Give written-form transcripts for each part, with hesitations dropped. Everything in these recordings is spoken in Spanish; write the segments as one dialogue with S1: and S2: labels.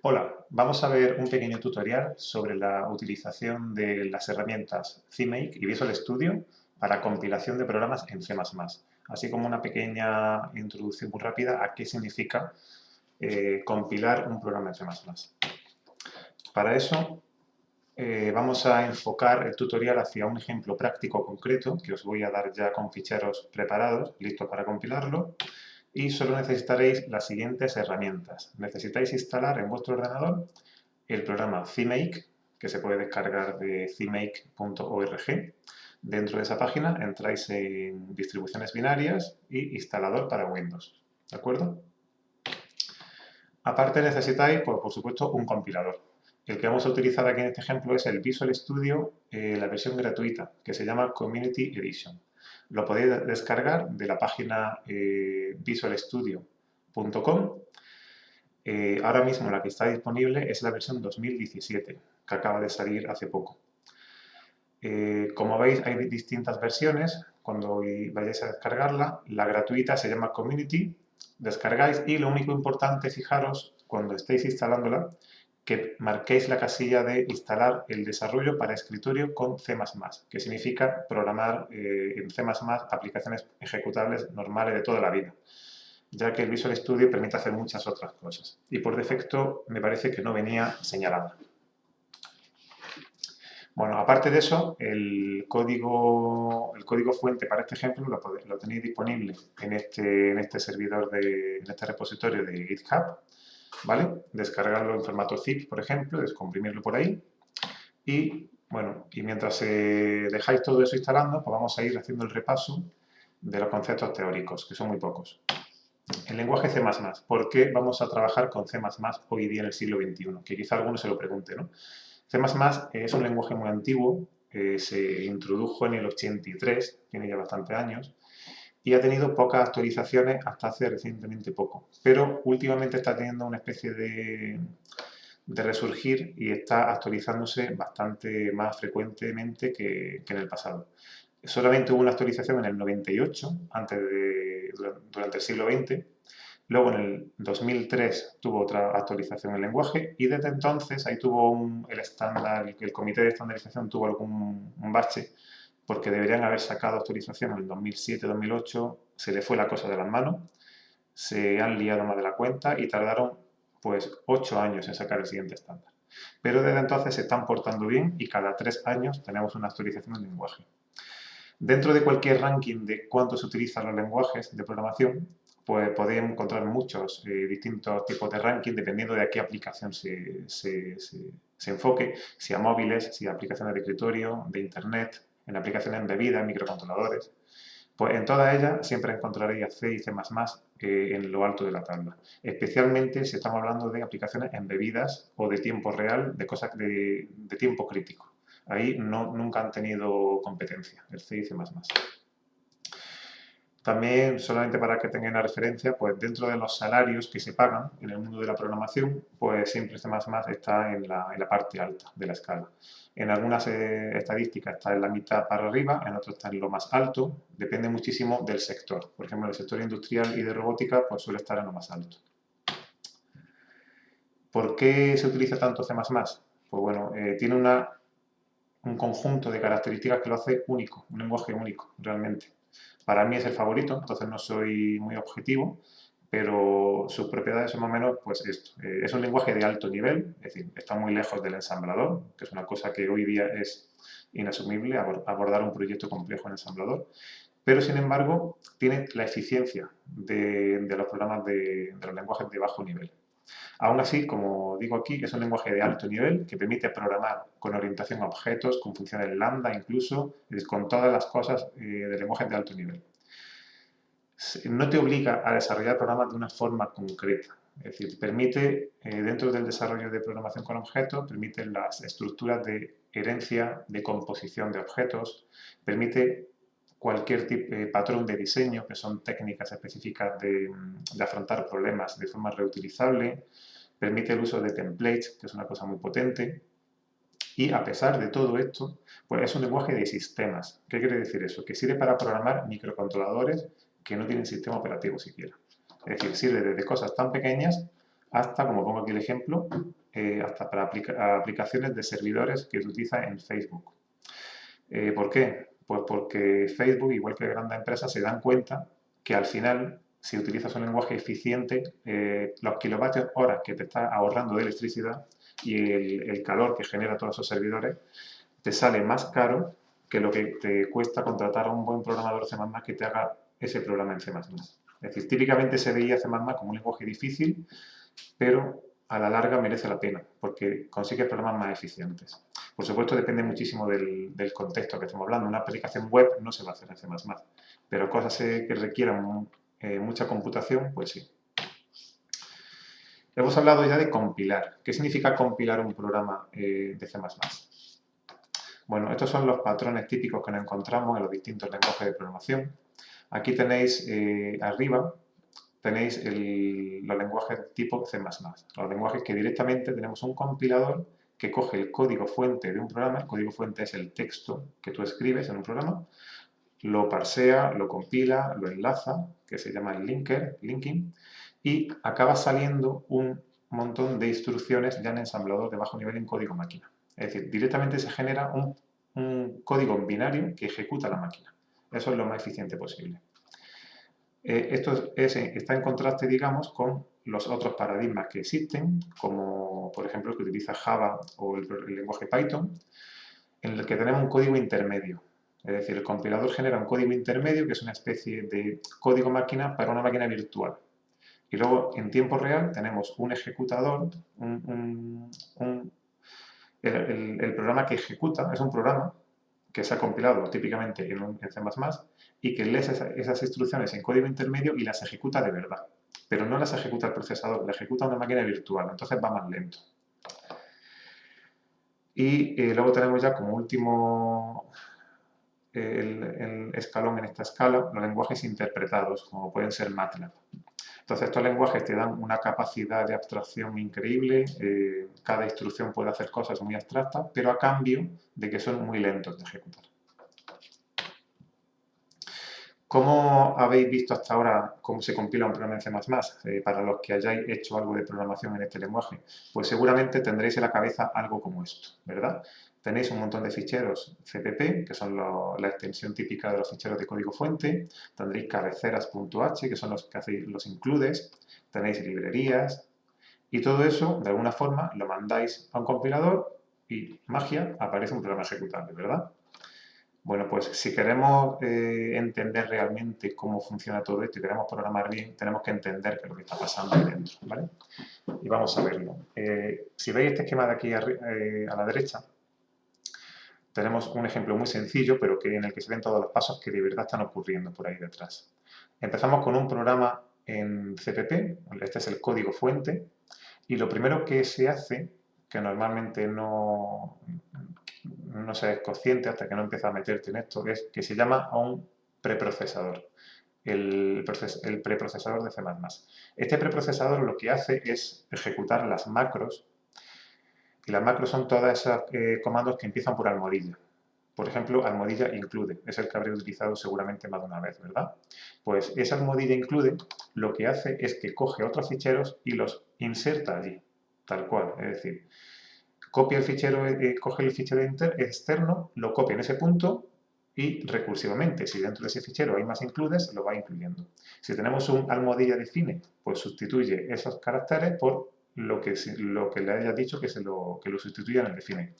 S1: Hola, vamos a ver un pequeño tutorial sobre la utilización de las herramientas CMake y Visual Studio para compilación de programas en C++, así como una pequeña introducción muy rápida a qué significa compilar un programa en C++. Para eso vamos a enfocar el tutorial hacia un ejemplo práctico concreto que os voy a dar ya con ficheros preparados, listos para compilarlo. Y solo necesitaréis las siguientes herramientas. Necesitáis instalar en vuestro ordenador el programa CMake, que se puede descargar de cmake.org. Dentro de esa página entráis en distribuciones binarias y instalador para Windows. ¿De acuerdo? Aparte necesitáis, pues, por supuesto, un compilador. El que vamos a utilizar aquí en este ejemplo es el Visual Studio, la versión gratuita, que se llama Community Edition. Lo podéis descargar de la página visualstudio.com. Ahora mismo la que está disponible es la versión 2017, que acaba de salir hace poco. Como veis, hay distintas versiones. Cuando vayáis a descargarla, la gratuita se llama Community, descargáis y lo único importante, fijaros, cuando estéis instalándola, que marquéis la casilla de instalar el desarrollo para escritorio con C++, que significa programar en C++ aplicaciones ejecutables normales de toda la vida, ya que el Visual Studio permite hacer muchas otras cosas. Y por defecto me parece que no venía señalada. Bueno, aparte de eso, el código fuente para este ejemplo lo tenéis disponible en este servidor, en este repositorio de GitHub, ¿vale? Descargarlo en formato zip, por ejemplo, descomprimirlo por ahí. Y, bueno, y mientras dejáis todo eso instalando, pues vamos a ir haciendo el repaso de los conceptos teóricos, que son muy pocos. El lenguaje C++. ¿Por qué vamos a trabajar con C++ hoy día en el siglo XXI? Que quizá alguno se lo pregunte, ¿no? C++ es un lenguaje muy antiguo, se introdujo en el 83, tiene ya bastantes años, y ha tenido pocas actualizaciones hasta hace recientemente poco. Pero últimamente está teniendo una especie de resurgir y está actualizándose bastante más frecuentemente que en el pasado. Solamente hubo una actualización en el 98, durante el siglo XX. Luego en el 2003 tuvo otra actualización en lenguaje y desde entonces ahí tuvo el comité de estandarización tuvo un bache porque deberían haber sacado actualización en el 2007-2008, se le fue la cosa de las manos, se han liado más de la cuenta y tardaron pues 8 años en sacar el siguiente estándar. Pero desde entonces se están portando bien y cada 3 años tenemos una actualización del lenguaje. Dentro de cualquier ranking de cuánto se utilizan los lenguajes de programación, pues podéis encontrar muchos distintos tipos de ranking dependiendo de a qué aplicación se enfoque, si a móviles, si a aplicaciones de escritorio, de internet, en aplicaciones embebidas, en microcontroladores. Pues en todas ellas siempre encontraréis a C y C++ en lo alto de la tabla, especialmente si estamos hablando de aplicaciones embebidas o de tiempo real, de cosas de tiempo crítico. Ahí nunca han tenido competencia, el C y C++. También, solamente para que tengan una referencia, pues dentro de los salarios que se pagan en el mundo de la programación, pues siempre C++ está en la parte alta de la escala. En algunas estadísticas está en la mitad para arriba, en otras está en lo más alto, depende muchísimo del sector. Por ejemplo, el sector industrial y de robótica pues suele estar en lo más alto. ¿Por qué se utiliza tanto C++? Pues bueno, tiene un conjunto de características que lo hace único, un lenguaje único, realmente. Para mí es el favorito, entonces no soy muy objetivo, pero sus propiedades son más o menos pues esto. Es un lenguaje de alto nivel, es decir, está muy lejos del ensamblador, que es una cosa que hoy día es inasumible, abordar un proyecto complejo en ensamblador, pero sin embargo tiene la eficiencia de los programas de los lenguajes de bajo nivel. Aún así, como digo aquí, es un lenguaje de alto nivel que permite programar con orientación a objetos, con funciones lambda incluso, con todas las cosas de lenguajes de alto nivel. No te obliga a desarrollar programas de una forma concreta. Es decir, permite, dentro del desarrollo de programación con objetos, permite las estructuras de herencia, de composición de objetos, permite cualquier patrón de diseño, que son técnicas específicas de afrontar problemas de forma reutilizable, permite el uso de templates, que es una cosa muy potente, y a pesar de todo esto, pues es un lenguaje de sistemas. ¿Qué quiere decir eso? Que sirve para programar microcontroladores que no tienen sistema operativo siquiera. Es decir, sirve desde cosas tan pequeñas hasta, como pongo aquí el ejemplo, hasta para aplicaciones de servidores que se utilizan en Facebook. ¿Por qué? Pues porque Facebook, igual que grandes empresas, se dan cuenta que al final, si utilizas un lenguaje eficiente, los kilovatios hora que te está ahorrando de electricidad y el calor que genera todos esos servidores, te sale más caro que lo que te cuesta contratar a un buen programador C++ que te haga ese programa en C++. Es decir, típicamente se veía C++ como un lenguaje difícil, pero a la larga merece la pena, porque consigue programas más eficientes. Por supuesto, depende muchísimo del contexto que estamos hablando. Una aplicación web no se va a hacer en C++, pero cosas que requieran mucha computación, pues sí. Hemos hablado ya de compilar. ¿Qué significa compilar un programa de C++? Bueno, estos son los patrones típicos que nos encontramos en los distintos lenguajes de programación. Aquí tenéis arriba, tenéis los lenguajes tipo C++, los lenguajes que directamente tenemos un compilador que coge el código fuente de un programa. El código fuente es el texto que tú escribes en un programa, lo parsea, lo compila, lo enlaza, que se llama el linking, y acaba saliendo un montón de instrucciones ya en ensamblador de bajo nivel en código máquina. Es decir, directamente se genera un código en binario que ejecuta la máquina. Eso es lo más eficiente posible. Esto está en contraste, digamos, con los otros paradigmas que existen, como por ejemplo el que utiliza Java o el lenguaje Python, en el que tenemos un código intermedio. Es decir, el compilador genera un código intermedio que es una especie de código máquina para una máquina virtual. Y luego, en tiempo real, tenemos un ejecutador, el programa que ejecuta, es un programa que se ha compilado típicamente en C++ y que lee esas instrucciones en código intermedio y las ejecuta de verdad. Pero no las ejecuta el procesador, las ejecuta una máquina virtual, entonces va más lento. Y luego tenemos ya como último el escalón en esta escala, los lenguajes interpretados, como pueden ser MATLAB. Entonces, estos lenguajes te dan una capacidad de abstracción increíble, cada instrucción puede hacer cosas muy abstractas, pero a cambio de que son muy lentos de ejecutar. ¿Cómo habéis visto hasta ahora cómo se compila un programa en C++? Para los que hayáis hecho algo de programación en este lenguaje, pues seguramente tendréis en la cabeza algo como esto, ¿verdad? Tenéis un montón de ficheros CPP, que son la extensión típica de los ficheros de código fuente. Tendréis cabeceras.h, que son los que hacéis los includes. Tenéis librerías. Y todo eso, de alguna forma, lo mandáis a un compilador y, magia, aparece un programa ejecutable, ¿verdad? Bueno, pues si queremos entender realmente cómo funciona todo esto y queremos programar bien, tenemos que entender qué es lo que está pasando ahí dentro, ¿vale? Y vamos a verlo. Si veis este esquema de aquí a la derecha, tenemos un ejemplo muy sencillo, pero en el que se ven todos los pasos que de verdad están ocurriendo por ahí detrás. Empezamos con un programa en CPP, este es el código fuente, y lo primero que se hace, que normalmente no se es consciente hasta que no empieza a meterte en esto, es que se llama a un preprocesador, el preprocesador de C++. Este preprocesador lo que hace es ejecutar las macros, y las macros son todas esos comandos que empiezan por almohadilla. Por ejemplo, almohadilla include, es el que habré utilizado seguramente más de una vez, ¿verdad? Pues esa almohadilla include lo que hace es que coge otros ficheros y los inserta allí, tal cual. Es decir, copia el fichero, coge el fichero externo, lo copia en ese punto y recursivamente, si dentro de ese fichero hay más includes, lo va incluyendo. Si tenemos un almohadilla define, pues sustituye esos caracteres por lo que le haya dicho que lo sustituya en el define.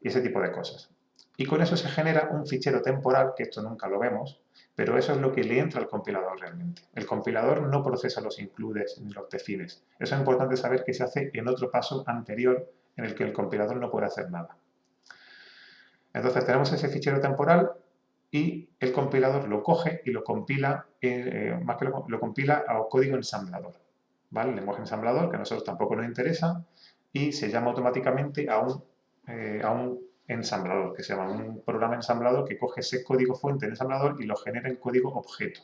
S1: Y ese tipo de cosas. Y con eso se genera un fichero temporal, que esto nunca lo vemos, pero eso es lo que le entra al compilador realmente. El compilador no procesa los includes ni los defines. Eso es importante saber que se hace en otro paso anterior en el que el compilador no puede hacer nada. Entonces tenemos ese fichero temporal y el compilador lo coge y lo compila, más que lo compila a código ensamblador. ¿Vale? El lenguaje ensamblador, que a nosotros tampoco nos interesa, y se llama automáticamente a un ensamblador, que se llama un programa ensamblador que coge ese código fuente de ensamblador y lo genera en código objeto,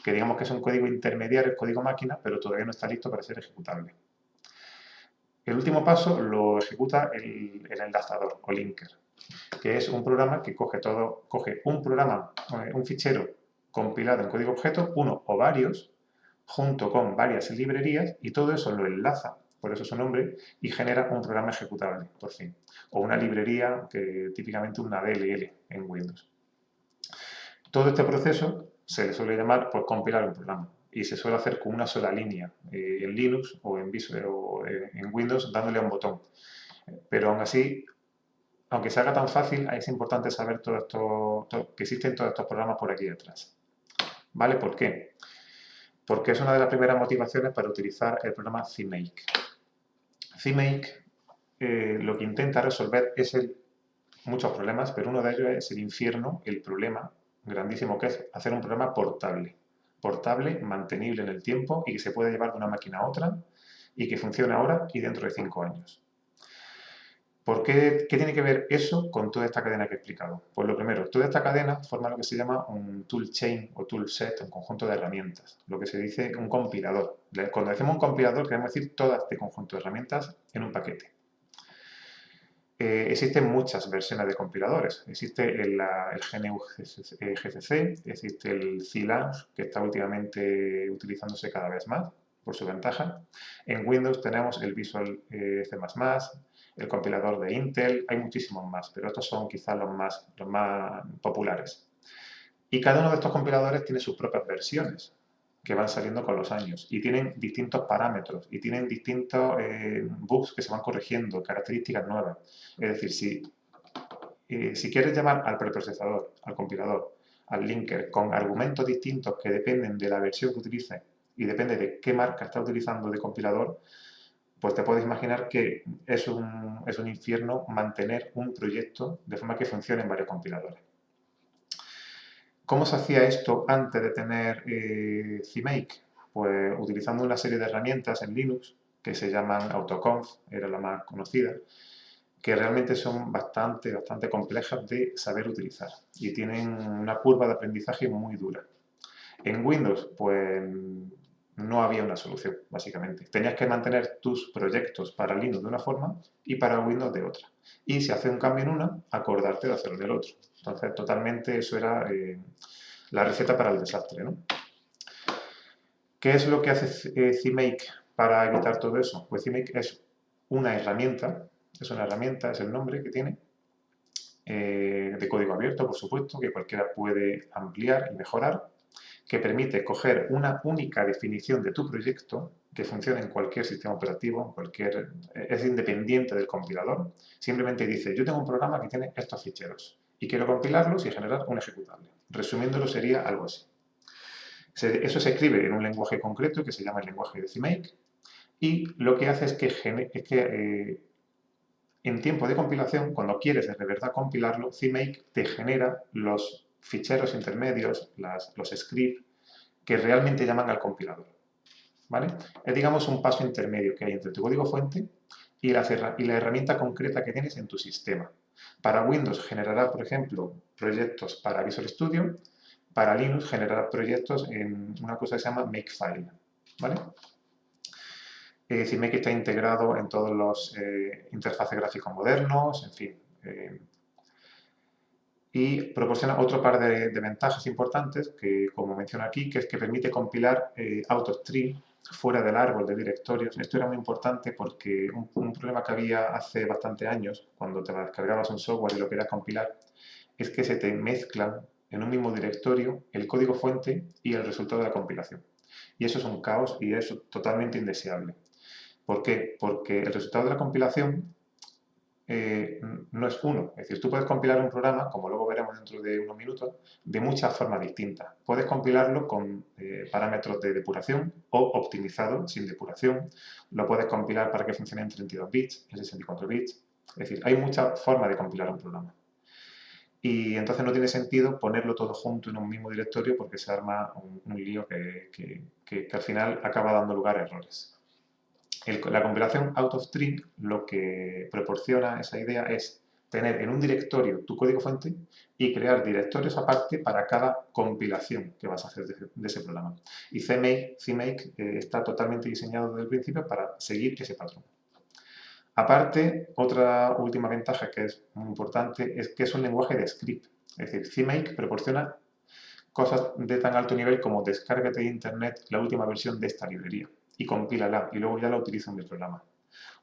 S1: que digamos que es un código intermediario, el código máquina, pero todavía no está listo para ser ejecutable. El último paso lo ejecuta el enlazador o linker, que es un programa que coge un fichero compilado en código objeto, uno o varios, junto con varias librerías y todo eso lo enlaza, por eso su nombre, y genera un programa ejecutable, por fin. O una librería, que típicamente una DLL en Windows. Todo este proceso se le suele llamar pues, compilar un programa y se suele hacer con una sola línea en Linux o en Visual o en Windows dándole a un botón. Pero aún así, aunque se haga tan fácil, es importante saber que existen todos estos programas por aquí detrás. ¿Vale? ¿Por qué? Porque es una de las primeras motivaciones para utilizar el programa CMake. CMake lo que intenta resolver es muchos problemas, pero uno de ellos es el infierno, el problema grandísimo que es hacer un programa portable. Portable, mantenible en el tiempo y que se puede llevar de una máquina a otra y que funcione ahora y dentro de 5 años. ¿Por qué tiene que ver eso con toda esta cadena que he explicado? Pues lo primero, toda esta cadena forma lo que se llama un toolchain o toolset, un conjunto de herramientas, lo que se dice un compilador. Cuando decimos un compilador queremos decir todo este conjunto de herramientas en un paquete. Existen muchas versiones de compiladores. Existe el GNU GCC, existe el CLang, que está últimamente utilizándose cada vez más por su ventaja. En Windows tenemos el Visual C++, el compilador de Intel, hay muchísimos más, pero estos son quizás los más populares. Y cada uno de estos compiladores tiene sus propias versiones que van saliendo con los años y tienen distintos parámetros y tienen distintos bugs que se van corrigiendo, características nuevas. Es decir, si quieres llamar al preprocesador, al compilador, al linker con argumentos distintos que dependen de la versión que utilices y depende de qué marca está utilizando de compilador, pues te puedes imaginar que es un infierno mantener un proyecto de forma que funcione en varios compiladores. ¿Cómo se hacía esto antes de tener CMake? Pues utilizando una serie de herramientas en Linux que se llaman AutoConf, era la más conocida, que realmente son bastante complejas de saber utilizar y tienen una curva de aprendizaje muy dura. En Windows, pues no había una solución, básicamente. Tenías que mantener tus proyectos para Linux de una forma y para Windows de otra. Y si haces un cambio en una, acordarte de hacerlo en el otro. Entonces, totalmente eso era la receta para el desastre, ¿no? ¿Qué es lo que hace CMake para evitar todo eso? Pues CMake es una herramienta, es el nombre que tiene, de código abierto, por supuesto, que cualquiera puede ampliar y mejorar, que permite coger una única definición de tu proyecto que funcione en cualquier sistema operativo, es independiente del compilador. Simplemente dice, yo tengo un programa que tiene estos ficheros y quiero compilarlos y generar un ejecutable. Resumiéndolo sería algo así. Eso se escribe en un lenguaje concreto que se llama el lenguaje de CMake y lo que hace es que en tiempo de compilación, cuando quieres de verdad compilarlo, CMake te genera los ficheros intermedios, los scripts, que realmente llaman al compilador. ¿Vale? Es, digamos, un paso intermedio que hay entre tu código fuente y la herramienta concreta que tienes en tu sistema. Para Windows generará, por ejemplo, proyectos para Visual Studio. Para Linux generará proyectos en una cosa que se llama Makefile. ¿Vale? Es decir, Make está integrado en todos los interfaces gráficos modernos, en fin. Y proporciona otro par de ventajas importantes, que como menciono aquí, que es que permite compilar out of tree fuera del árbol de directorios. Esto era muy importante porque un problema que había hace bastante años, cuando te descargabas un software y lo querías compilar, es que se te mezclan en un mismo directorio el código fuente y el resultado de la compilación. Y eso es un caos y es totalmente indeseable. ¿Por qué? Porque el resultado de la compilación no es uno. Es decir, tú puedes compilar un programa, como luego veremos dentro de unos minutos, de muchas formas distintas. Puedes compilarlo con parámetros de depuración o optimizado sin depuración. Lo puedes compilar para que funcione en 32 bits, en 64 bits. Es decir, hay muchas formas de compilar un programa. Y entonces no tiene sentido ponerlo todo junto en un mismo directorio porque se arma un lío que al final acaba dando lugar a errores. La compilación out of tree lo que proporciona esa idea es tener en un directorio tu código fuente y crear directorios aparte para cada compilación que vas a hacer de ese programa. Y CMake está totalmente diseñado desde el principio para seguir ese patrón. Aparte, otra última ventaja que es muy importante es que es un lenguaje de script. Es decir, CMake proporciona cosas de tan alto nivel como descárgate de internet la última versión de esta librería y compílala y luego ya la utilizo en mi programa.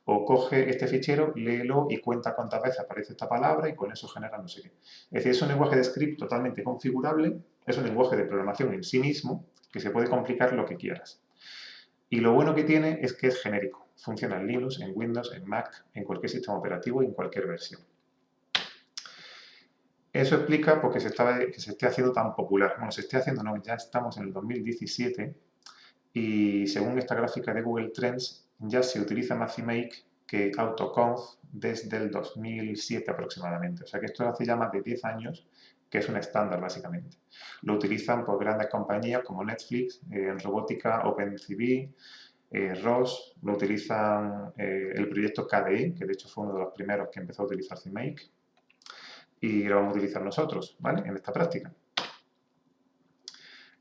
S1: O coge este fichero, léelo y cuenta cuántas veces aparece esta palabra y con eso genera no sé qué. Es decir, es un lenguaje de script totalmente configurable, es un lenguaje de programación en sí mismo que se puede complicar lo que quieras. Y lo bueno que tiene es que es genérico. Funciona en Linux, en Windows, en Mac, en cualquier sistema operativo y en cualquier versión. Eso explica por qué que se esté haciendo tan popular. Bueno, se esté haciendo, no, ya estamos en el 2017 y según esta gráfica de Google Trends, ya se utiliza más CMake que AutoConf desde el 2007 aproximadamente. O sea que esto hace ya más de 10 años que es un estándar básicamente. Lo utilizan por grandes compañías como Netflix, en robótica OpenCV, ROS, lo utilizan el proyecto KDE, que de hecho fue uno de los primeros que empezó a utilizar CMake, y lo vamos a utilizar nosotros, ¿vale? En esta práctica.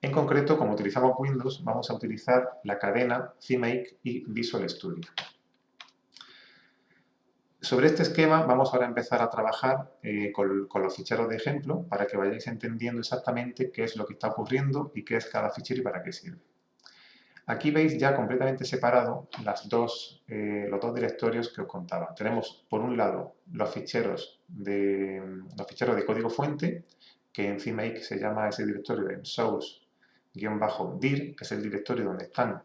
S1: En concreto, como utilizamos Windows, vamos a utilizar la cadena CMake y Visual Studio. Sobre este esquema vamos ahora a empezar a trabajar con los ficheros de ejemplo para que vayáis entendiendo exactamente qué es lo que está ocurriendo y qué es cada fichero y para qué sirve. Aquí veis ya completamente separado los dos directorios que os contaba. Tenemos, por un lado, los ficheros de código fuente, que en CMake se llama ese directorio en source-dir, que es el directorio donde están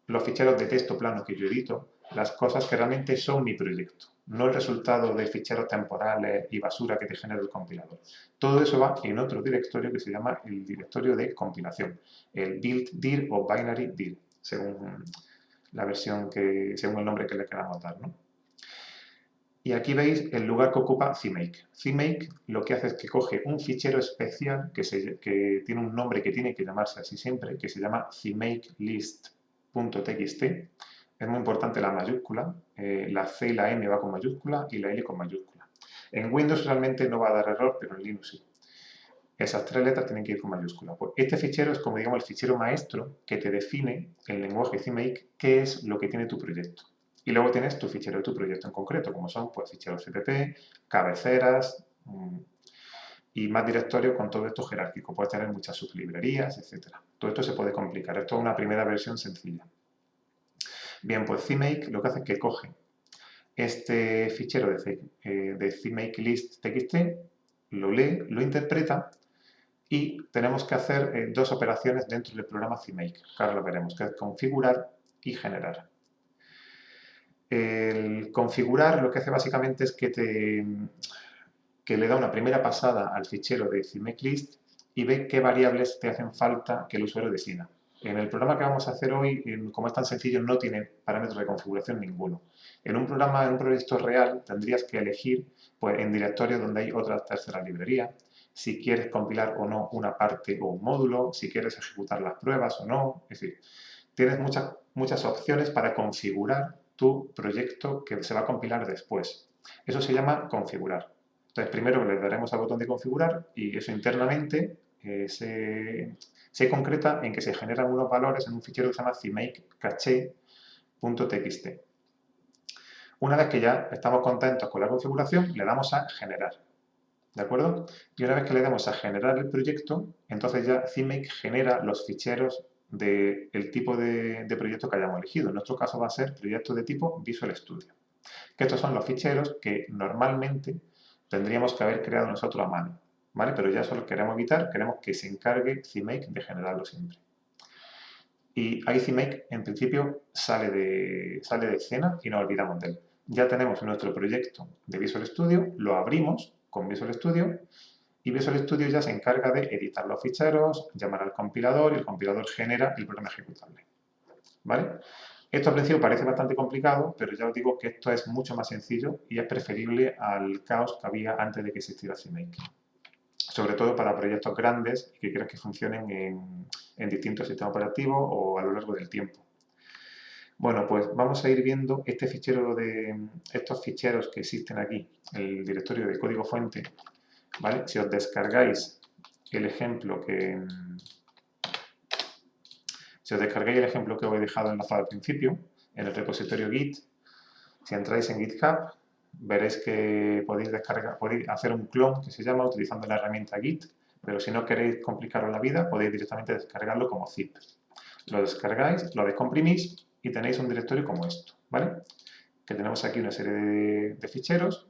S1: los ficheros de texto plano que yo edito, las cosas que realmente son mi proyecto, no el resultado de ficheros temporales y basura que te genera el compilador. Todo eso va en otro directorio que se llama el directorio de compilación, el build-dir o binary-dir, según la versión según el nombre que le queramos dar, ¿no? Y aquí veis el lugar que ocupa CMake. CMake lo que hace es que coge un fichero especial que tiene un nombre que tiene que llamarse así siempre, que se llama CMakeList.txt. Es muy importante la mayúscula, la C y la M va con mayúscula y la L con mayúscula. En Windows realmente no va a dar error, pero en Linux sí. Esas tres letras tienen que ir con mayúscula. Pues este fichero es como, digamos, el fichero maestro que te define el lenguaje CMake qué es lo que tiene tu proyecto. Y luego tienes tu fichero de tu proyecto en concreto, como son pues, ficheros CPP, cabeceras y más directorios con todo esto jerárquico. Puedes tener muchas sublibrerías, etc. Todo esto se puede complicar. Esto es una primera versión sencilla. Bien, pues CMake lo que hace es que coge este fichero de CMakeList.txt, lo lee, lo interpreta y tenemos que hacer dos operaciones dentro del programa CMake, que ahora lo veremos, que es configurar y generar. El configurar lo que hace básicamente es que le da una primera pasada al fichero de CMakeList y ve qué variables te hacen falta que el usuario defina. En el programa que vamos a hacer hoy, como es tan sencillo, no tiene parámetros de configuración ninguno. En un proyecto real, tendrías que elegir pues, en directorios donde hay otra tercera librería, si quieres compilar o no una parte o un módulo, si quieres ejecutar las pruebas o no. Es decir, tienes muchas opciones para configurar tu proyecto que se va a compilar después. Eso se llama configurar. Entonces, primero le daremos al botón de configurar y eso internamente se concreta en que se generan unos valores en un fichero que se llama CMakeCache.txt. Una vez que ya estamos contentos con la configuración, le damos a generar. ¿De acuerdo? Y una vez que le damos a generar el proyecto, entonces ya CMake genera los ficheros del tipo de proyecto que hayamos elegido. En nuestro caso va a ser proyecto de tipo Visual Studio. Que estos son los ficheros que normalmente tendríamos que haber creado nosotros a mano, ¿vale? Pero ya eso lo queremos evitar, queremos que se encargue CMake de generarlo siempre. Y ahí CMake, en principio, sale de escena y nos olvidamos de él. Ya tenemos nuestro proyecto de Visual Studio, lo abrimos con Visual Studio y Visual Studio ya se encarga de editar los ficheros, llamar al compilador y el compilador genera el programa ejecutable, ¿vale? Esto al principio parece bastante complicado, pero ya os digo que esto es mucho más sencillo y es preferible al caos que había antes de que existiera CMake. Sobre todo para proyectos grandes y que quieras que funcionen en distintos sistemas operativos o a lo largo del tiempo. Bueno, pues vamos a ir viendo estos ficheros que existen aquí, el directorio de código fuente, ¿vale? Si os descargáis el ejemplo que os he dejado enlazado al principio, en el repositorio Git, si entráis en GitHub, veréis que podéis hacer un clon que se llama utilizando la herramienta Git, Pero si no queréis complicaros la vida, podéis directamente descargarlo como zip. Lo descargáis, lo descomprimís y tenéis un directorio como esto, ¿vale? Que tenemos aquí una serie de ficheros,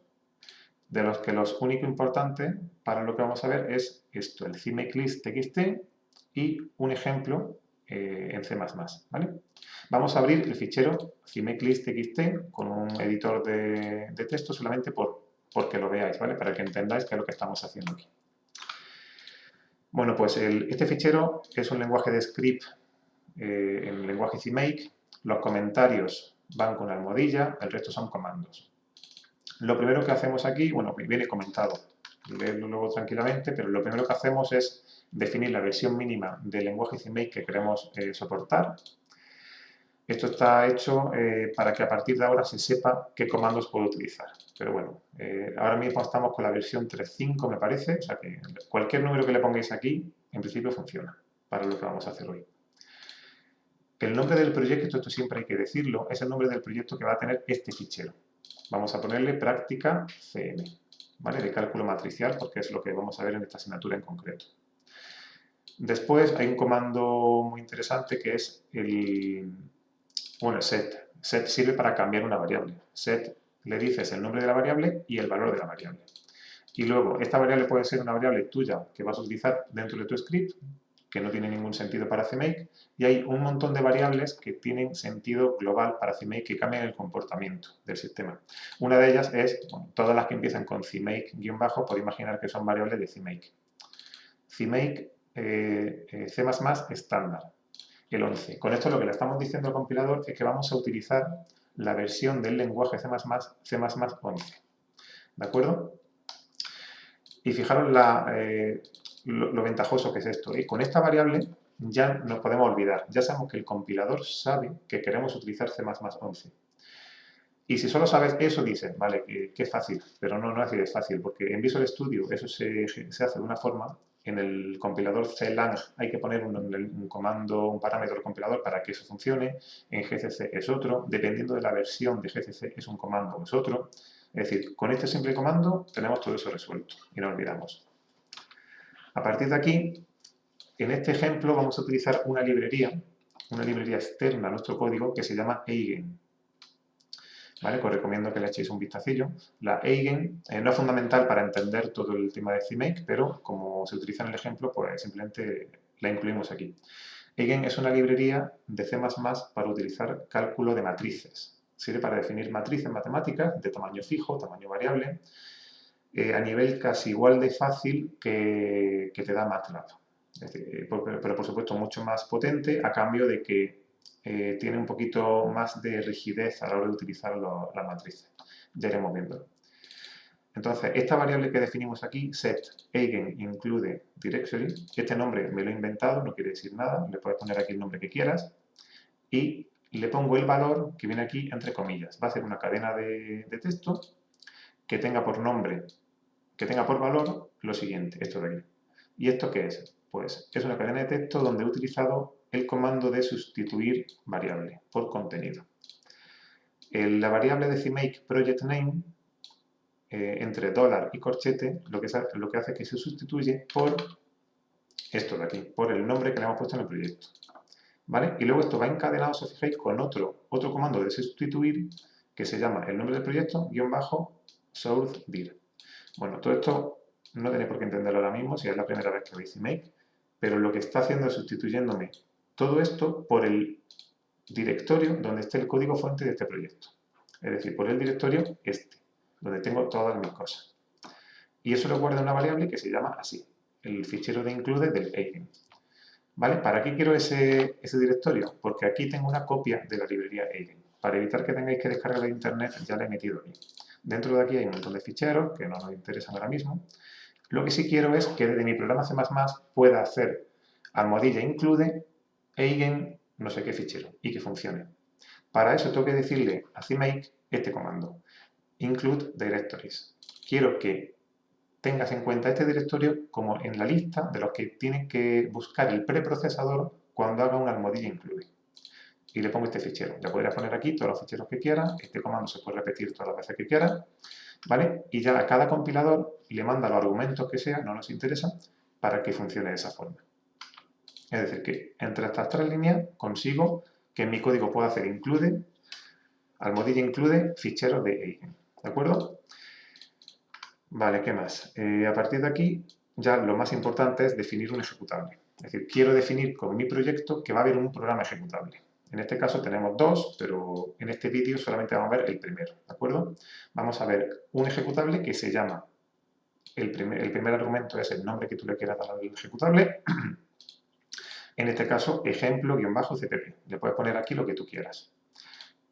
S1: de los que los único importante para lo que vamos a ver es esto, el CMakeList.txt y un ejemplo en C++, ¿vale? Vamos a abrir el fichero CMakeList.txt con un editor de texto solamente porque lo veáis, ¿vale? Para que entendáis qué es lo que estamos haciendo aquí. Bueno, pues este fichero es un lenguaje de script en el lenguaje CMake. Los comentarios van con almohadilla, el resto son comandos. Lo primero que hacemos aquí, bueno, viene comentado, leerlo luego tranquilamente, pero lo primero que hacemos es definir la versión mínima del lenguaje CMake que queremos soportar. Esto está hecho para que a partir de ahora se sepa qué comandos puedo utilizar. Pero bueno, ahora mismo estamos con la versión 3.5, me parece, o sea que cualquier número que le pongáis aquí, en principio funciona para lo que vamos a hacer hoy. El nombre del proyecto, esto siempre hay que decirlo, es el nombre del proyecto que va a tener este fichero. Vamos a ponerle práctica CM, ¿vale? De cálculo matricial, porque es lo que vamos a ver en esta asignatura en concreto. Después hay un comando muy interesante que es el set. Set sirve para cambiar una variable. Set le dices el nombre de la variable y el valor de la variable. Y luego, esta variable puede ser una variable tuya que vas a utilizar dentro de tu script, que no tiene ningún sentido para CMake, y hay un montón de variables que tienen sentido global para CMake que cambian el comportamiento del sistema. Una de ellas es, bueno, todas las que empiezan con CMake-bajo, por imaginar que son variables de CMake. CMake C++ estándar, el 11. Con esto lo que le estamos diciendo al compilador es que vamos a utilizar la versión del lenguaje C++ 11. ¿De acuerdo? Y fijaros lo ventajoso que es esto. Y con esta variable ya nos podemos olvidar. Ya sabemos que el compilador sabe que queremos utilizar C++ 11. Y si solo sabes eso, dices, vale, que es fácil. Pero no es así de fácil, porque en Visual Studio eso se hace de una forma. En el compilador CLang hay que poner un comando, un parámetro del compilador para que eso funcione. En GCC es otro. Dependiendo de la versión de GCC es un comando o es otro. Es decir, con este simple comando tenemos todo eso resuelto y no olvidamos. A partir de aquí, en este ejemplo vamos a utilizar una librería externa a nuestro código que se llama Eigen. ¿Vale? Pues os recomiendo que le echéis un vistacillo. La Eigen no es fundamental para entender todo el tema de CMake, pero como se utiliza en el ejemplo, pues simplemente la incluimos aquí. Eigen es una librería de C++ para utilizar cálculo de matrices. Sirve para definir matrices matemáticas de tamaño fijo, tamaño variable, a nivel casi igual de fácil que te da MATLAB. Pero por supuesto mucho más potente a cambio de que tiene un poquito más de rigidez a la hora de utilizar las matrices. Ya iremos viéndolo. Entonces, esta variable que definimos aquí, set eigen include directory, este nombre me lo he inventado, no quiere decir nada, le puedes poner aquí el nombre que quieras, y le pongo el valor que viene aquí entre comillas. Va a ser una cadena de texto que tenga por nombre, que tenga por valor lo siguiente, esto de aquí. ¿Y esto qué es? Pues es una cadena de texto donde he utilizado el comando de sustituir variable por contenido. La variable de CMake project name, entre dólar y corchete, lo que hace es que se sustituye por esto de aquí, por el nombre que le hemos puesto en el proyecto. ¿Vale? Y luego esto va encadenado, si os fijáis, con otro comando de sustituir que se llama el nombre del proyecto, _source_dir. Bueno, todo esto no tenéis por qué entenderlo ahora mismo si es la primera vez que veis CMake, pero lo que está haciendo es sustituyéndome todo esto por el directorio donde esté el código fuente de este proyecto. Es decir, por el directorio este, donde tengo todas mis cosas. Y eso lo guarda en una variable que se llama así, el fichero de include del eigen. ¿Vale? ¿Para qué quiero ese directorio? Porque aquí tengo una copia de la librería eigen. Para evitar que tengáis que descargar de internet, ya la he metido aquí. Dentro de aquí hay un montón de ficheros que no nos interesan ahora mismo. Lo que sí quiero es que desde mi programa C++ pueda hacer almohadilla include eigen no sé qué fichero y que funcione. Para eso tengo que decirle a CMake este comando, include directories. Quiero que tengas en cuenta este directorio como en la lista de los que tiene que buscar el preprocesador cuando haga una almohadilla include. Y le pongo este fichero. Le podrías poner aquí todos los ficheros que quieras. Este comando se puede repetir todas las veces que quieras. ¿Vale? Y ya a cada compilador le manda los argumentos que sea, no nos interesa, para que funcione de esa forma. Es decir, que entre estas tres líneas consigo que en mi código pueda hacer include, almohadilla include, ficheros de Eigen. ¿De acuerdo? Vale, ¿qué más? A partir de aquí, ya lo más importante es definir un ejecutable. Es decir, quiero definir con mi proyecto que va a haber un programa ejecutable. En este caso tenemos dos, pero en este vídeo solamente vamos a ver el primero, ¿de acuerdo? Vamos a ver un ejecutable que se llama, el primer argumento es el nombre que tú le quieras dar al ejecutable. En este caso, ejemplo-cpp. Le puedes poner aquí lo que tú quieras.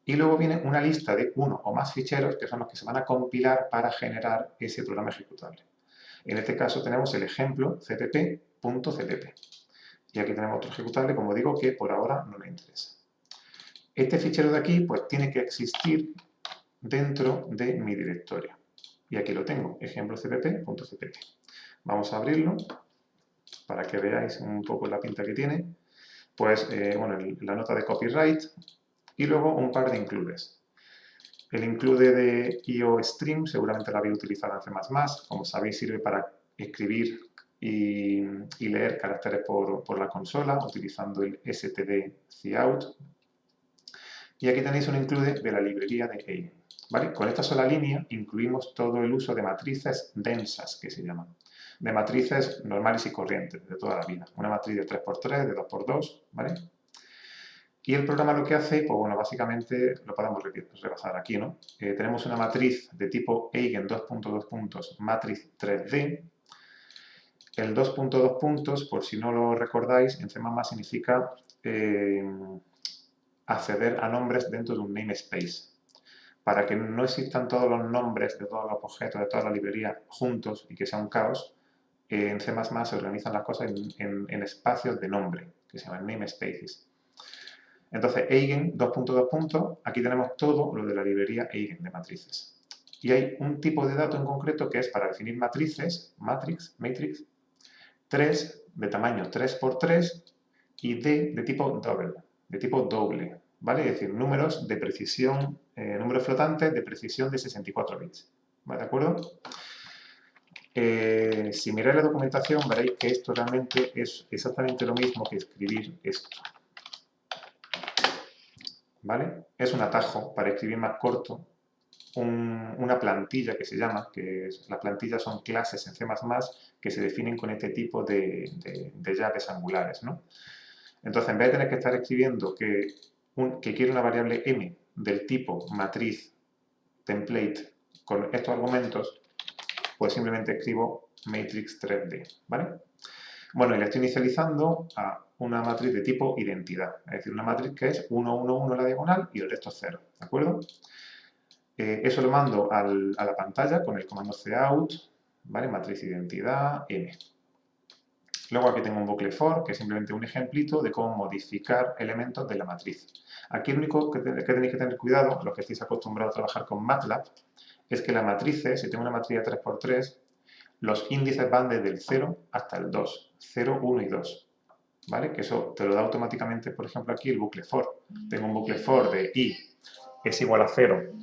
S1: Y luego viene una lista de uno o más ficheros que son los que se van a compilar para generar ese programa ejecutable. En este caso tenemos el ejemplo cpp.cpp. Y aquí tenemos otro ejecutable, como digo, que por ahora no me interesa. Este fichero de aquí, pues tiene que existir dentro de mi directorio. Y aquí lo tengo, ejemplo cpp.cpp. Vamos a abrirlo para que veáis un poco la pinta que tiene. Pues, bueno, la nota de copyright y luego un par de includes. El include de IOStream seguramente lo habéis utilizado en C++. Como sabéis, sirve para escribir y leer caracteres por la consola utilizando el std-cout. Y aquí tenéis un include de la librería de Eigen. ¿Vale? Con esta sola línea incluimos todo el uso de matrices densas, que se llaman. De matrices normales y corrientes, de toda la vida. Una matriz de 3×3, de 2×2, ¿vale? Y el programa lo que hace, pues bueno, básicamente lo podemos repasar aquí, ¿no? Tenemos una matriz de tipo Eigen 2.2 matriz 3D. El 2.2 puntos, por si no lo recordáis, en C++ significa acceder a nombres dentro de un namespace. Para que no existan todos los nombres de todos los objetos, de toda la librería juntos y que sea un caos, en C++ se organizan las cosas en espacios de nombre, que se llaman namespaces. Entonces, Eigen 2.2 puntos, aquí tenemos todo lo de la librería Eigen de matrices. Y hay un tipo de dato en concreto que es para definir matrices, matrix, 3 de tamaño 3×3 y de tipo doble, ¿vale? Es decir, números de precisión, números flotantes de precisión de 64 bits, ¿vale? ¿De acuerdo? Si miráis la documentación veréis que esto realmente es exactamente lo mismo que escribir esto, ¿vale? Es un atajo para escribir más corto, una plantilla que se llama, las plantillas son clases en C++ que se definen con este tipo de llaves angulares, ¿no? Entonces, en vez de tener que estar escribiendo que quiero una variable m del tipo matriz template con estos argumentos, pues simplemente escribo matrix 3D, ¿vale? Bueno, y le estoy inicializando a una matriz de tipo identidad, es decir, una matriz que es 1, 1, 1 la diagonal y el resto es 0, ¿de acuerdo? Eso lo mando a la pantalla con el comando cout, ¿vale? Matriz identidad m. Luego aquí tengo un bucle for, que es simplemente un ejemplito de cómo modificar elementos de la matriz. Aquí lo único que tenéis que tener cuidado, los que estéis acostumbrados a trabajar con MATLAB, es que las matrices, si tengo una matriz de 3×3, los índices van desde el 0 hasta el 2, 0, 1 y 2. ¿Vale? Que eso te lo da automáticamente, por ejemplo, aquí el bucle for. Tengo un bucle for de i es igual a 0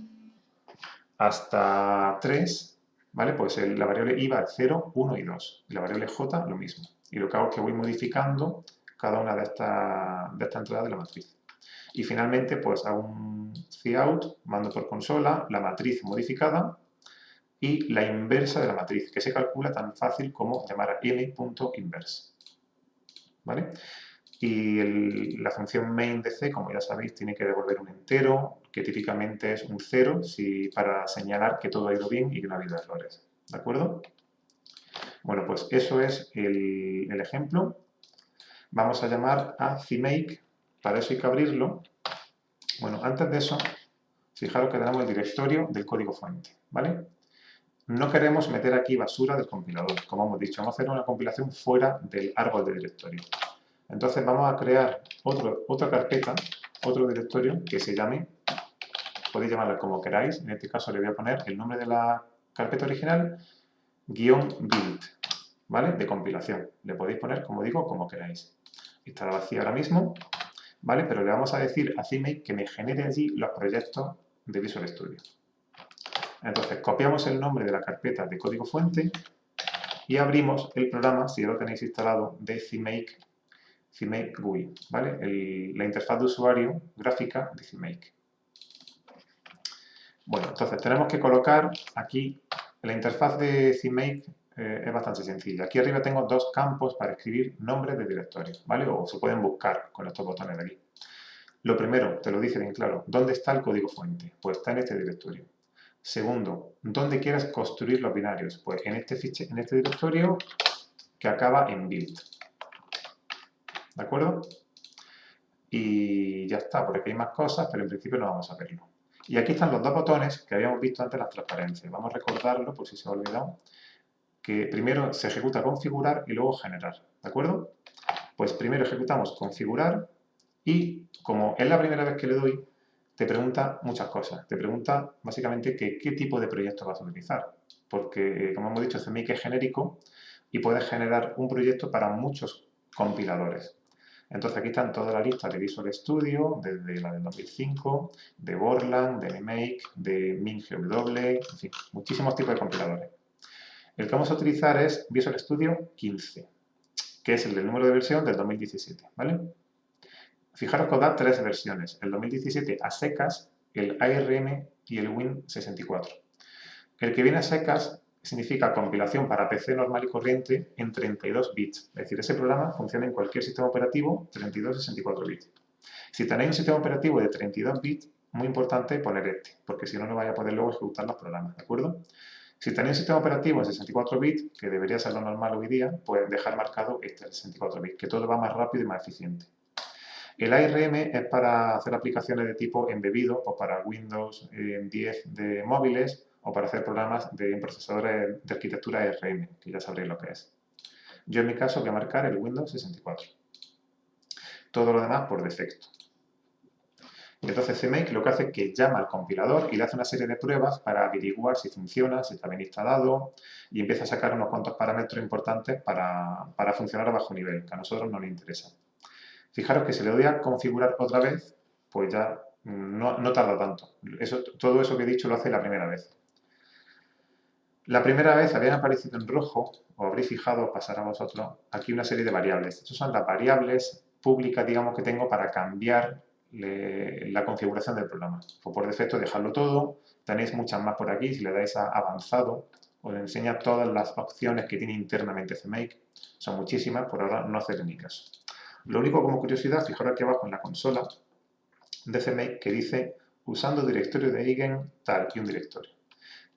S1: hasta 3, ¿vale? Pues la variable i va al 0, 1 y 2. Y la variable j lo mismo. Y lo que hago es que voy modificando cada una de estas entradas de la matriz. Y finalmente, pues hago un cout, mando por consola la matriz modificada y la inversa de la matriz, que se calcula tan fácil como llamar a m.inverse. ¿Vale? Y la función main de C, como ya sabéis, tiene que devolver un entero, que típicamente es un 0, para señalar que todo ha ido bien y que no ha habido errores. ¿De acuerdo? Bueno, pues eso es el ejemplo. Vamos a llamar a CMake. Para eso hay que abrirlo. Bueno, antes de eso, fijaros que tenemos el directorio del código fuente, ¿vale? No queremos meter aquí basura del compilador. Como hemos dicho, vamos a hacer una compilación fuera del árbol de directorio. Entonces vamos a crear otra carpeta, otro directorio que se llame, podéis llamarla como queráis, en este caso le voy a poner el nombre de la carpeta original, -build, ¿vale? De compilación. Le podéis poner, como digo, como queráis. Está vacía ahora mismo, ¿vale? Pero le vamos a decir a CMake que me genere allí los proyectos de Visual Studio. Entonces copiamos el nombre de la carpeta de código fuente y abrimos el programa, si ya lo tenéis instalado, de CMake GUI, ¿vale? La interfaz de usuario gráfica de CMake. Bueno, entonces tenemos que colocar aquí, la interfaz de CMake es bastante sencilla. Aquí arriba tengo dos campos para escribir nombres de directorio, ¿vale? O se pueden buscar con estos botones de aquí. Lo primero, te lo dice bien claro, ¿dónde está el código fuente? Pues está en este directorio. Segundo, ¿dónde quieres construir los binarios? Pues en este directorio que acaba en build. ¿De acuerdo? Y ya está, por aquí hay más cosas, pero en principio no vamos a verlo. Y aquí están los dos botones que habíamos visto antes las transparencias. Vamos a recordarlo por si se ha olvidado. Que primero se ejecuta configurar y luego generar. ¿De acuerdo? Pues primero ejecutamos configurar y como es la primera vez que le doy, te pregunta muchas cosas. Te pregunta básicamente qué tipo de proyecto vas a utilizar. Porque, como hemos dicho, CMake es genérico y puedes generar un proyecto para muchos compiladores. Entonces aquí están toda la lista de Visual Studio, desde la del 2005, de Borland, de NMake, de MinGW, en fin, muchísimos tipos de compiladores. El que vamos a utilizar es Visual Studio 15, que es el del número de versión del 2017, ¿vale? Fijaros que os da tres versiones, el 2017 a secas, el ARM y el Win64. El que viene a secas significa compilación para PC normal y corriente en 32 bits. Es decir, ese programa funciona en cualquier sistema operativo 32 y 64 bits. Si tenéis un sistema operativo de 32 bits, muy importante poner este, porque si no, no vais a poder luego ejecutar los programas, ¿de acuerdo? Si tenéis un sistema operativo en 64 bits, que debería ser lo normal hoy día, pues dejar marcado este, el 64 bits, que todo va más rápido y más eficiente. El ARM es para hacer aplicaciones de tipo embebido o para Windows 10 de móviles o para hacer programas de procesadores de arquitectura ARM, que ya sabréis lo que es. Yo en mi caso voy a marcar el Windows 64. Todo lo demás por defecto. Entonces CMake lo que hace es que llama al compilador y le hace una serie de pruebas para averiguar si funciona, si está bien instalado y empieza a sacar unos cuantos parámetros importantes para funcionar a bajo nivel, que a nosotros no nos interesa. Fijaros que si le doy a configurar otra vez, pues ya no tarda tanto. Todo eso que he dicho lo hace la primera vez. La primera vez habían aparecido en rojo, o habréis fijado, pasará a vosotros, aquí una serie de variables. Estas son las variables públicas, digamos, que tengo para cambiar la configuración del programa. Pues por defecto dejarlo todo, tenéis muchas más por aquí, si le dais a avanzado, os enseña todas las opciones que tiene internamente CMake. Son muchísimas, por ahora no hacerle ni caso. Lo único como curiosidad, fijaros aquí abajo en la consola de CMake que dice usando directorio de Eigen tal y un directorio.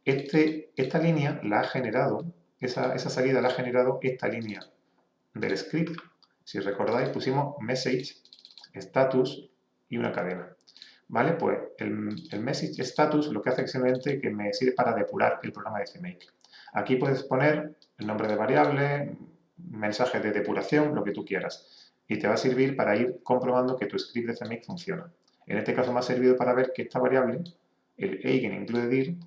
S1: Esta línea la ha generado, esa salida la ha generado esta línea del script. Si recordáis pusimos message, status y una cadena. ¿Vale? Pues el message status lo que hace es simplemente que me sirve para depurar el programa de CMake. Aquí puedes poner el nombre de variable, mensaje de depuración, lo que tú quieras. Y te va a servir para ir comprobando que tu script de CMake funciona. En este caso me ha servido para ver que esta variable, el eigen include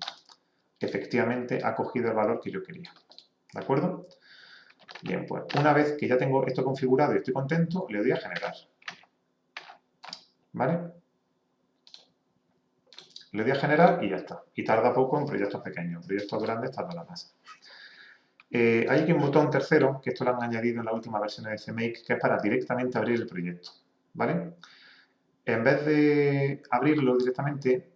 S1: efectivamente ha cogido el valor que yo quería. ¿De acuerdo? Bien, pues una vez que ya tengo esto configurado y estoy contento, le doy a generar. ¿Vale? Le doy a generar y ya está. Y tarda poco en proyectos pequeños. En proyectos grandes tarda más. Hay aquí un botón tercero, que esto lo han añadido en la última versión de CMake, que es para directamente abrir el proyecto. ¿Vale? En vez de abrirlo directamente,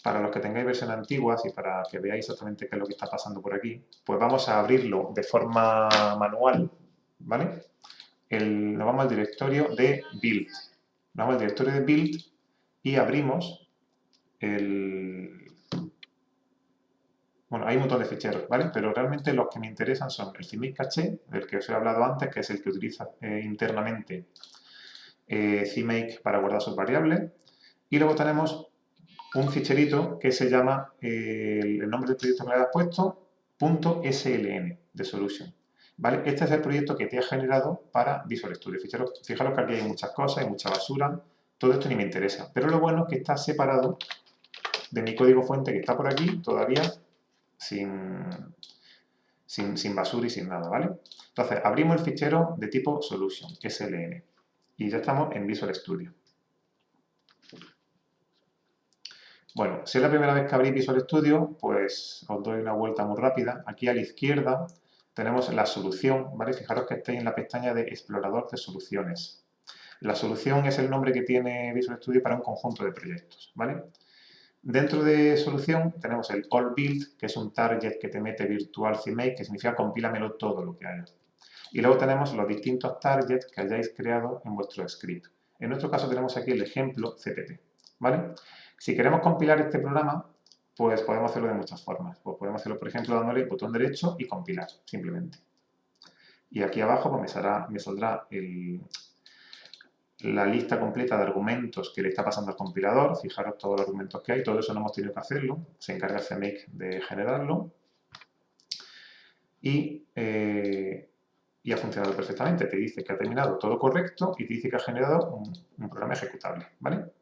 S1: para los que tengáis versiones antiguas y para que veáis exactamente qué es lo que está pasando por aquí, pues vamos a abrirlo de forma manual, ¿vale? Nos vamos al directorio de build. Nos vamos al directorio de build y abrimos bueno, hay un montón de ficheros, ¿vale? Pero realmente los que me interesan son el CMake Caché, del que os he hablado antes, que es el que utiliza internamente CMake para guardar sus variables. Y luego tenemos un ficherito que se llama, el nombre del proyecto que le has puesto, .sln de solution. ¿Vale? Este es el proyecto que te ha generado para Visual Studio. Fijaros que aquí hay muchas cosas, hay mucha basura, todo esto ni me interesa. Pero lo bueno es que está separado de mi código fuente que está por aquí, todavía sin basura y sin nada, ¿vale? Entonces, abrimos el fichero de tipo solution, sln, y ya estamos en Visual Studio. Bueno, si es la primera vez que abrís Visual Studio, pues os doy una vuelta muy rápida. Aquí a la izquierda tenemos la solución, ¿vale? Fijaros que estáis en la pestaña de explorador de soluciones. La solución es el nombre que tiene Visual Studio para un conjunto de proyectos, ¿vale? Dentro de solución tenemos el All Build, que es un target que te mete Virtual CMake, que significa compílamelo todo lo que haya. Y luego tenemos los distintos targets que hayáis creado en vuestro script. En nuestro caso tenemos aquí el ejemplo CPP, ¿vale? Si queremos compilar este programa, pues podemos hacerlo de muchas formas. Pues podemos hacerlo, por ejemplo, dándole botón derecho y compilar, simplemente. Y aquí abajo pues, me saldrá la lista completa de argumentos que le está pasando al compilador. Fijaros todos los argumentos que hay, todo eso no hemos tenido que hacerlo. Se encarga CMake de generarlo. Y ha funcionado perfectamente. Te dice que ha terminado todo correcto y te dice que ha generado un programa ejecutable, ¿vale?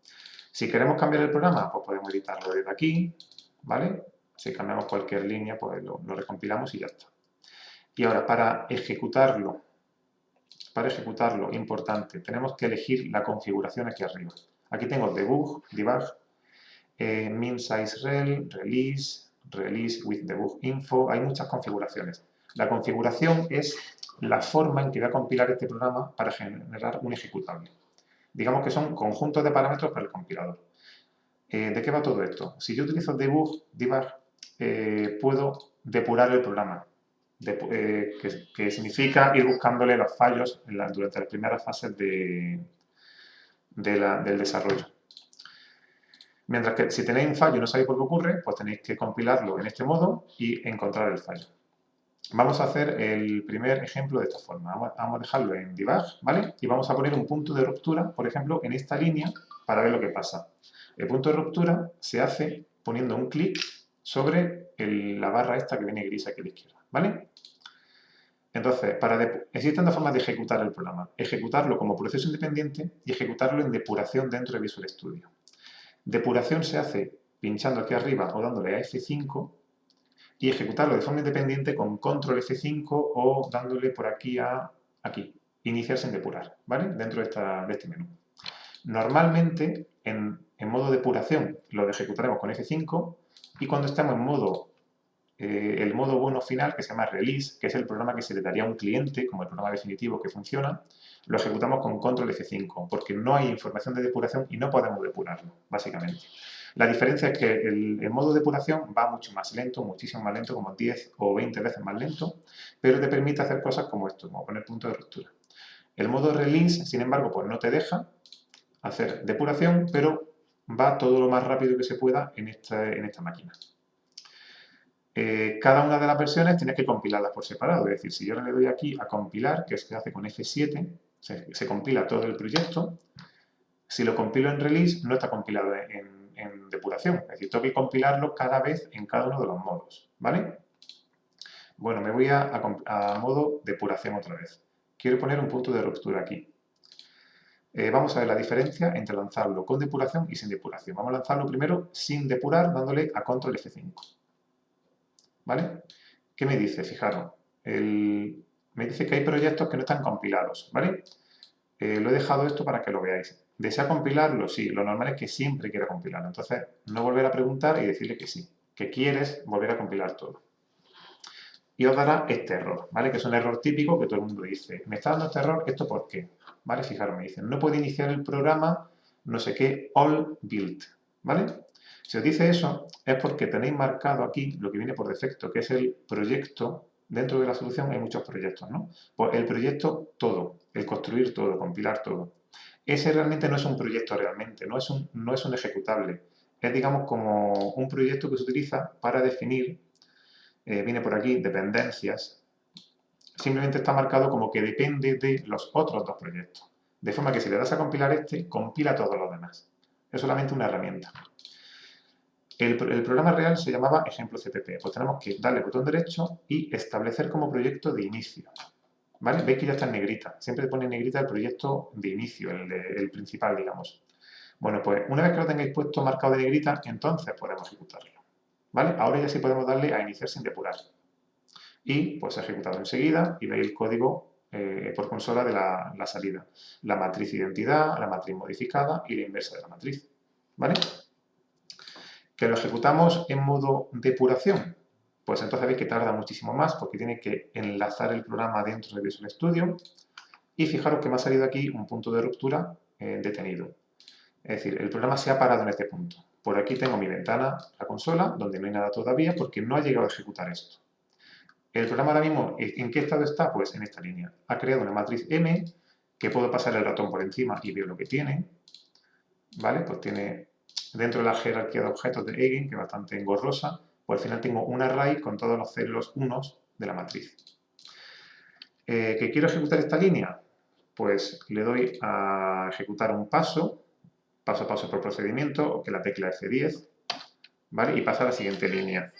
S1: Si queremos cambiar el programa, pues podemos editarlo desde aquí, ¿vale? Si cambiamos cualquier línea, pues lo recompilamos y ya está. Y ahora, para ejecutarlo, importante, tenemos que elegir la configuración aquí arriba. Aquí tengo debug, min size rel, release with debug info, hay muchas configuraciones. La configuración es la forma en que voy a compilar este programa para generar un ejecutable. Digamos que son conjuntos de parámetros para el compilador. ¿De qué va todo esto? Si yo utilizo debug, puedo depurar el programa, que significa ir buscándole los fallos durante las primeras fases del desarrollo. Mientras que si tenéis un fallo y no sabéis por qué ocurre, pues tenéis que compilarlo en este modo y encontrar el fallo. Vamos a hacer el primer ejemplo de esta forma. Vamos a dejarlo en debug, ¿vale? Y vamos a poner un punto de ruptura, por ejemplo, en esta línea para ver lo que pasa. El punto de ruptura se hace poniendo un clic sobre la barra esta que viene gris aquí a la izquierda, ¿vale? Entonces, existen dos formas de ejecutar el programa. Ejecutarlo como proceso independiente y ejecutarlo en depuración dentro de Visual Studio. Depuración se hace pinchando aquí arriba o dándole a F5 y ejecutarlo de forma independiente con control F5 o dándole por aquí a aquí, iniciar sin depurar, ¿vale? Dentro de este menú. Normalmente, en modo depuración lo ejecutaremos con F5 y cuando estamos en modo, el modo bueno final, que se llama release, que es el programa que se le daría a un cliente, como el programa definitivo que funciona, lo ejecutamos con control F5, porque no hay información de depuración y no podemos depurarlo, básicamente. La diferencia es que el modo depuración va mucho más lento, muchísimo más lento, como 10 o 20 veces más lento, pero te permite hacer cosas como esto, como poner punto de ruptura. El modo release, sin embargo, pues no te deja hacer depuración, pero va todo lo más rápido que se pueda en esta máquina. Cada una de las versiones tienes que compilarlas por separado, es decir, si yo le doy aquí a compilar, que se hace con F7, se compila todo el proyecto. Si lo compilo en release, no está compilado en depuración, es decir, tengo que compilarlo cada vez en cada uno de los modos, ¿vale? Bueno, me voy a modo depuración otra vez. Quiero poner un punto de ruptura aquí. Vamos a ver la diferencia entre lanzarlo con depuración y sin depuración. Vamos a lanzarlo primero sin depurar, dándole a control F5. ¿Vale? ¿Qué me dice? Fijaros, me dice que hay proyectos que no están compilados, ¿vale? Lo he dejado esto para que lo veáis. ¿Desea compilarlo? Sí, lo normal es que siempre quiera compilarlo. Entonces, no volver a preguntar y decirle que sí, que quieres volver a compilar todo. Y os dará este error, ¿vale? Que es un error típico que todo el mundo dice. ¿Me está dando este error? ¿Esto por qué? ¿Vale? Fijaros, me dicen, no puede iniciar el programa no sé qué all build, ¿vale? Si os dice eso, es porque tenéis marcado aquí lo que viene por defecto, que es el proyecto. Dentro de la solución hay muchos proyectos, ¿no? Pues el proyecto todo, el construir todo, compilar todo. Ese realmente no es un proyecto realmente, no es un ejecutable. Es, digamos, como un proyecto que se utiliza para definir, viene por aquí, dependencias. Simplemente está marcado como que depende de los otros dos proyectos. De forma que si le das a compilar este, compila todos los demás. Es solamente una herramienta. El programa real se llamaba ejemplo CPP. Pues tenemos que darle botón derecho y establecer como proyecto de inicio. ¿Vale? Veis que ya está en negrita. Siempre pone en negrita el proyecto de inicio, el principal, digamos. Bueno, pues una vez que lo tengáis puesto marcado de negrita, entonces podemos ejecutarlo. ¿Vale? Ahora ya sí podemos darle a iniciar sin depurar. Y pues se ha ejecutado enseguida y veis el código por consola de la salida. La matriz identidad, la matriz modificada y la inversa de la matriz. ¿Vale? Que lo ejecutamos en modo depuración. pues entonces veis que tarda muchísimo más porque tiene que enlazar el programa dentro de Visual Studio. Y fijaros que me ha salido aquí un punto de ruptura detenido. Es decir, el programa se ha parado en este punto. Por aquí tengo mi ventana, la consola, donde no hay nada todavía porque no ha llegado a ejecutar esto. El programa ahora mismo, ¿en qué estado está? Pues en esta línea. Ha creado una matriz M que puedo pasar el ratón por encima y veo lo que tiene. ¿Vale? Pues tiene dentro de la jerarquía de objetos de Eigen, que es bastante engorrosa, pues al final tengo un array con todos los ceros unos de la matriz. ¿Que quiero ejecutar esta línea? Pues le doy a ejecutar un paso a paso por procedimiento, o que la tecla F10, ¿vale? Y pasa a la siguiente línea.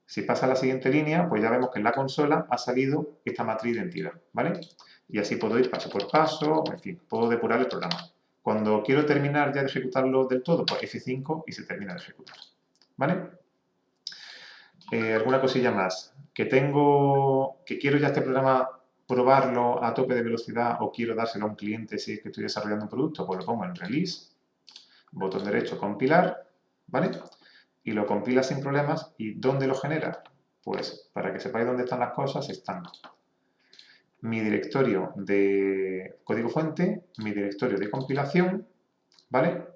S1: Si pasa a la siguiente línea, pues ya vemos que en la consola ha salido esta matriz de entidad, ¿vale? Y así puedo ir paso por paso, en fin, puedo depurar el programa. Cuando quiero terminar ya de ejecutarlo del todo, pues F5 y se termina de ejecutar, ¿vale? Alguna cosilla más. Que quiero ya este programa probarlo a tope de velocidad o quiero dárselo a un cliente si es que estoy desarrollando un producto, pues lo pongo en Release, botón derecho, compilar, ¿vale? Y lo compila sin problemas. ¿Y dónde lo genera? Pues para que sepáis dónde están las cosas, están mi directorio de código fuente, mi directorio de compilación, ¿vale?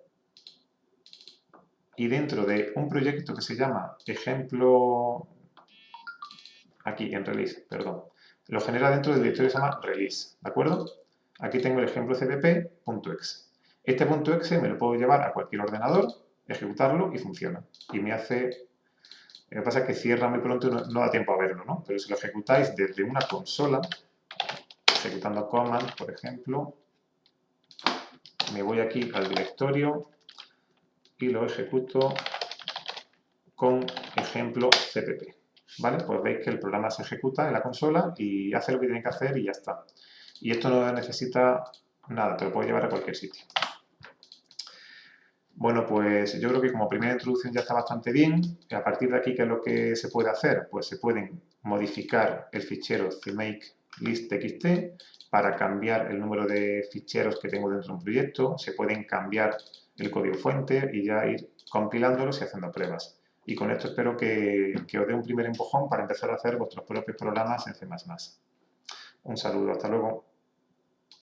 S1: Y dentro de un proyecto que se llama ejemplo, aquí en release, perdón, lo genera dentro del directorio que se llama release, ¿de acuerdo? Aquí tengo el ejemplo cpp.exe. Este .exe me lo puedo llevar a cualquier ordenador, ejecutarlo y funciona. Y me hace... Lo que pasa es que cierra muy pronto y no da tiempo a verlo, ¿no? Pero si lo ejecutáis desde una consola, ejecutando command, por ejemplo, me voy aquí al directorio y lo ejecuto con ejemplo cpp, ¿vale? Pues veis que el programa se ejecuta en la consola y hace lo que tiene que hacer y ya está. Y esto no necesita nada, te lo puedes llevar a cualquier sitio. Bueno, pues yo creo que como primera introducción ya está bastante bien. A partir de aquí, ¿qué es lo que se puede hacer? Pues se pueden modificar el fichero cmake.list.txt para cambiar el número de ficheros que tengo dentro de un proyecto. Se pueden cambiar el código fuente y ya ir compilándolos y haciendo pruebas. Y con esto espero que os dé un primer empujón para empezar a hacer vuestros propios programas en C++. Un saludo, hasta luego.